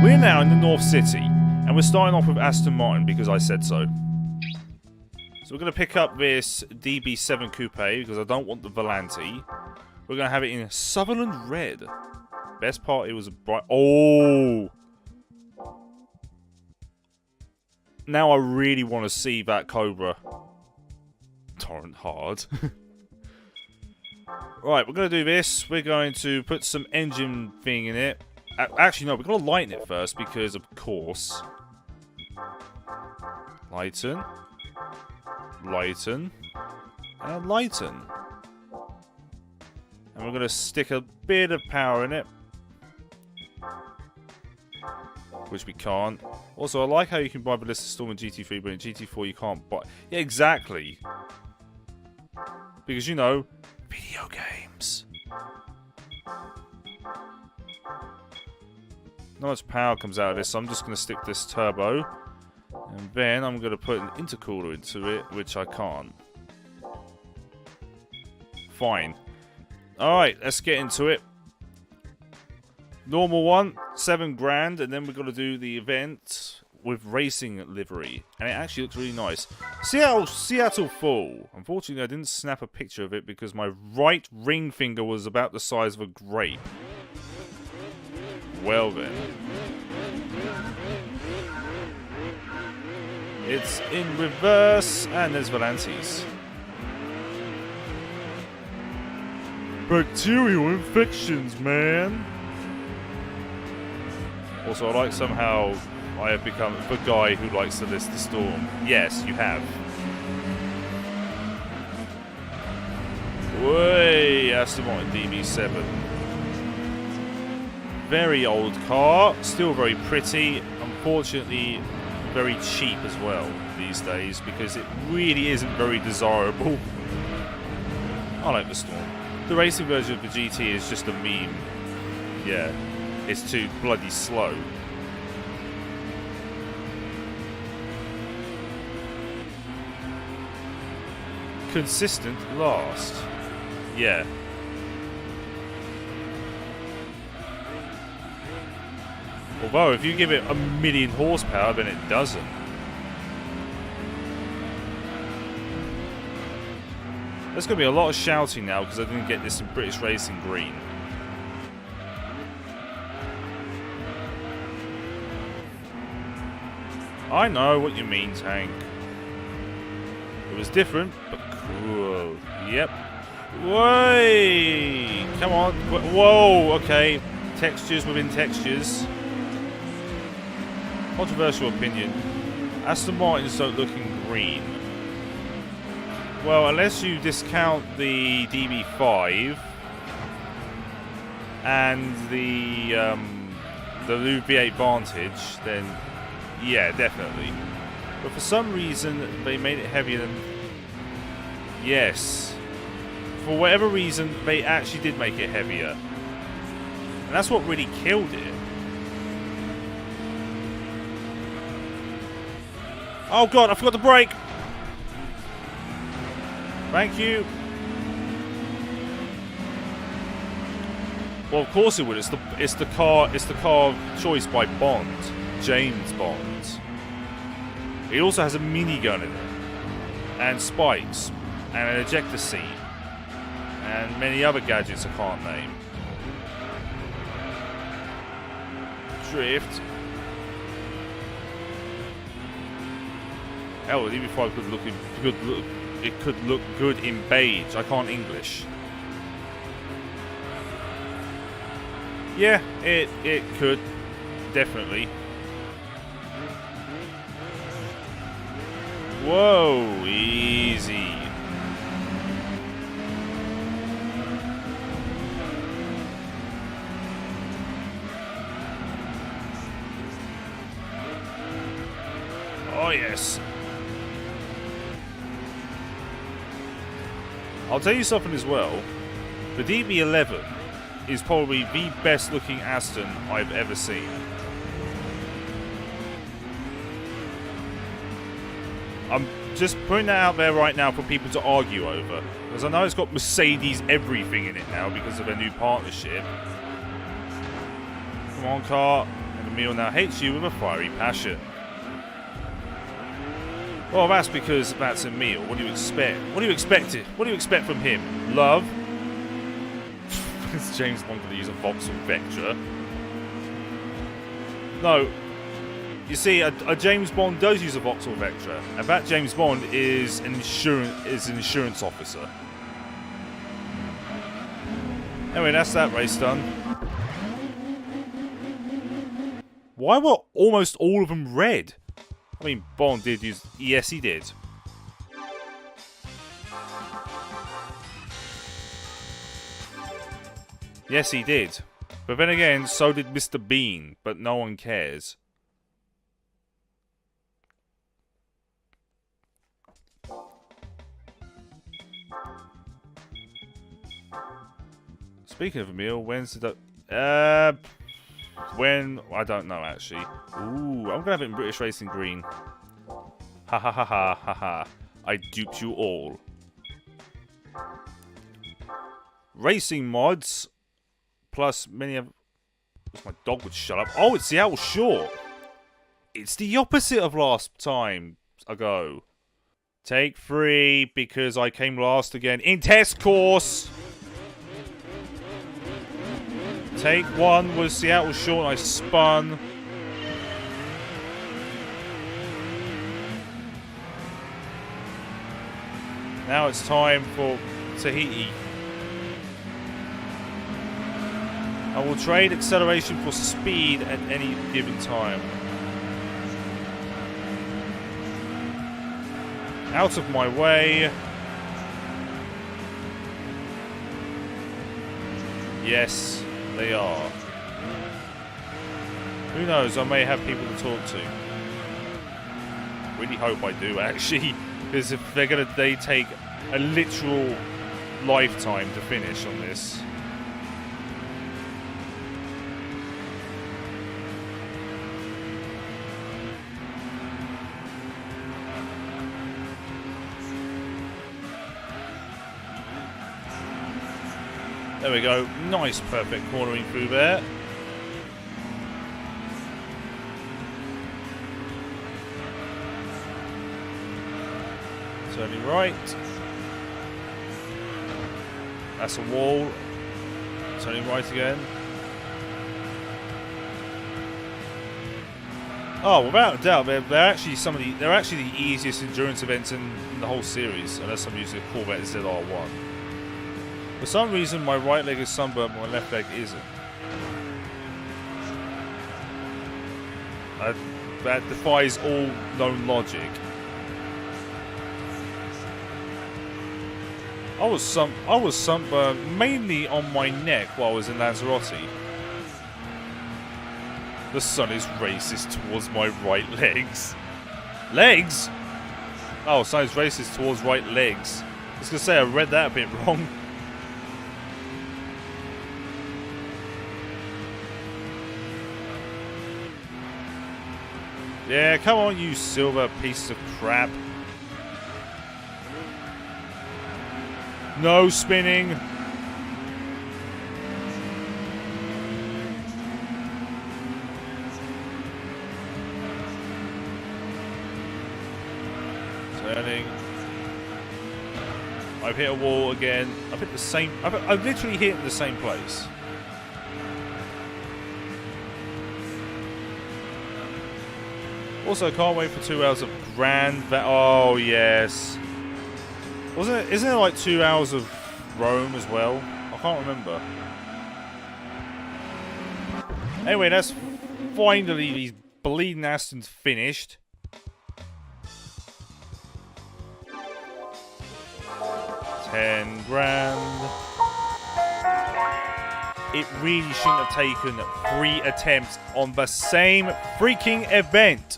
We're now in the North City, and we're starting off with Aston Martin because I said so. So we're going to pick up this DB7 Coupe because I don't want the Volante. We're going to have it in Sutherland Red. Best part, it was a bright... Oh! Now I really want to see that Cobra. Torrent hard. Right, we're going to do this. We're going to put some engine thing in it. Actually, no, we've got to lighten it first because, of course... Lighten. Lighten. And lighten. And we're going to stick a bit of power in it. Which we can't. Also, I like how you can buy Ballista Storm in GT3, but in GT4 you can't buy... Yeah, exactly. Because, you know, video games. Not much power comes out of this, so I'm just going to stick this turbo. And then I'm going to put an intercooler into it, which I can't. Fine. Alright, let's get into it. Normal one, 7 grand, and then we've got to do the event with racing livery. And it actually looks really nice. Seattle full. Unfortunately, I didn't snap a picture of it because my right ring finger was about the size of a grape. Well then. It's in reverse, and there's Volantes. Bacterial infections, man. Also, I like somehow I have become the guy who likes to list the storm. Yes, you have. Way, Aston Martin DB7. Very old car, still very pretty. Unfortunately, very cheap as well these days because it really isn't very desirable. I like the Storm. The racing version of the GT is just a meme. Yeah, it's too bloody slow. Consistent last. Yeah. Although, if you give it 1,000,000 horsepower, then it doesn't. There's going to be a lot of shouting now because I didn't get this in British Racing Green. I know what you mean, Tank. It was different, but cool. Yep. Way! Come on. Whoa, okay. Textures within textures. Controversial opinion. Aston Martins don't look in green. Well, unless you discount the DB5 and the new V8 Vantage, then yeah, definitely. But for some reason, they made it heavier than... Yes. For whatever reason, they actually did make it heavier. And that's what really killed it. Oh god, I forgot to brake! Thank you. Well, of course it would. It's the car of choice by Bond, James Bond. It also has a minigun in it, and spikes, and an ejector seat, and many other gadgets I can't name. Drift. Hell, the DB5 could look good in beige. I can't English. Yeah, it could definitely. Whoa, easy. Oh yes. I'll tell you something as well. The DB11 is probably the best looking Aston I've ever seen. I'm just putting that out there right now for people to argue over. Because I know it's got Mercedes everything in it now because of their new partnership. Come on, car. Emil now hates you with a fiery passion. Well, that's because that's Emil. What do you expect? What do you expect? What do you expect from him? Love? Is James Bond going to use a Vauxhall Vectra? No. You see, a James Bond does use a Vauxhall Vectra, and that James Bond is an insurance officer. Anyway, that's that race done. Why were almost all of them red? I mean, Bond did use... Yes, he did. Yes, he did. But then again, so did Mr. Bean, but no one cares. Speaking of Emil, when's the... when? I don't know, actually. Ooh, I'm gonna have it in British Racing Green. Ha ha ha ha ha ha. I duped you all. Racing mods. Plus many of... Wish my dog would shut up. Oh, it's Seattle Short. It's the opposite of last time ago. Take 3, because I came last again in test course. Take 1 was Seattle Short and I spun. Now it's time for Tahiti. I will trade acceleration for speed at any given time. Out of my way. Yes, they are. Who knows, I may have people to talk to. Really hope I do, actually. Because if they're gonna, they take a literal lifetime to finish on this. There we go. Nice, perfect cornering through there. Turning right. That's a wall. Turning right again. Oh, without a doubt, they're actually they're actually the easiest endurance events in the whole series, unless I'm using a Corvette ZR1. For some reason, my right leg is sunburned, but my left leg isn't. That defies all known logic. I was sunburned mainly on my neck while I was in Lanzarote. The sun is racist towards my right legs. Legs? Oh, sun is racist towards right legs. I was gonna say I read that a bit wrong. Yeah, come on, you silver pieces of crap. No spinning. Turning. I've hit a wall again. I've hit the same... I've literally hit the same place. Also, can't wait for 2 hours of oh, yes. Isn't it like 2 hours of Rome as well? I can't remember. Anyway, that's finally these bleeding Astons finished. $10,000. It really shouldn't have taken 3 attempts on the same freaking event.